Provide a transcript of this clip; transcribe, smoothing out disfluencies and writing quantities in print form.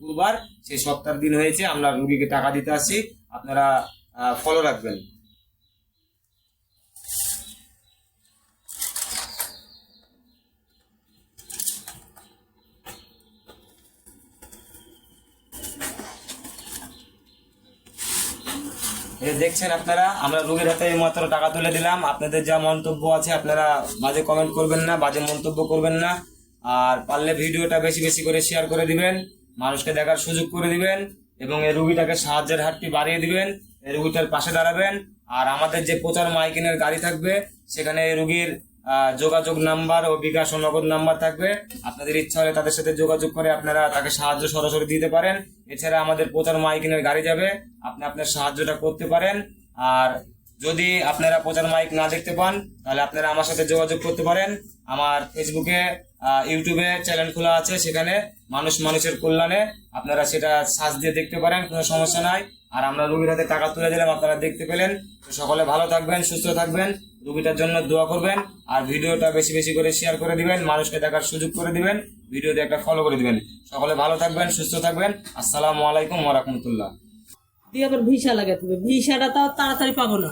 শুক্রবার সেই সপ্তাহের দিন হয়েছে, আমরা রুগীকে টাকা দিতে আসি, আপনারা ফলো রাখবেন। এই দেখছেন আপনারা, আমরা রুগীর হাতে মাত্র টাকা তুলে দিলাম। আপনাদের যা মন্তব্য আছে আপনারা বাজে কমেন্ট করবেন না, বাজে মন্তব্য করবেন না। আর পারলে ভিডিওটা বেশি বেশি করে শেয়ার করে দিবেন, মানুষকে দেখার সুযোগ করে দিবেন, এবং এই রুগীটাকে সাহায্যের হাতটি বাড়িয়ে দিবেন, এই রুগীটার পাশে দাঁড়াবেন। আর আমাদের যে প্রচার মাইকিনের গাড়ি থাকবে সেখানে এই রুগীর যোগাযোগ নাম্বার ও বিকাশ ও নগদ নাম্বার থাকবে। আপনাদের ইচ্ছা হলে তাদের সাথে যোগাযোগ করে আপনারা তাকে সাহায্য সরাসরি দিতে পারেন। এছাড়া আমাদের প্রচার মাইকিনের গাড়ি যাবে, আপনি আপনার সাহায্যটা করতে পারেন। আর যদি আপনারা প্রচার মাইক না দেখতে পান তাহলে আপনারা আমার সাথে যোগাযোগ করতে পারেন। আমার ফেসবুকে ইউটিউবে চ্যানেল খোলা আছে, সেখানে মানুষ মানুষের কল্যাণে আপনারা সেটা সার্চ দিয়ে দেখতে পারেন, কোনো সমস্যা নাই। আর আমরা রুগীর হাতে টাকা তুলে দিলাম, আপনারা দেখতে পেলেন। তো সকলে ভালো থাকবেন, সুস্থ থাকবেন, রুগীটার জন্য দোয়া করবেন। আর ভিডিওটা বেশি বেশি করে শেয়ার করে দিবেন, মানুষকে দেখার সুযোগ করে দিবেন, ভিডিওতে একটা ফলো করে দিবেন। সকলে ভালো থাকবেন, সুস্থ থাকবেন। আসসালামু আলাইকুম ওয়া রাহমাতুল্লাহ। দিয়ে আবার ভিসা লাগাতে হবে, ভিসাটা তাও তাড়াতাড়ি পাবো না।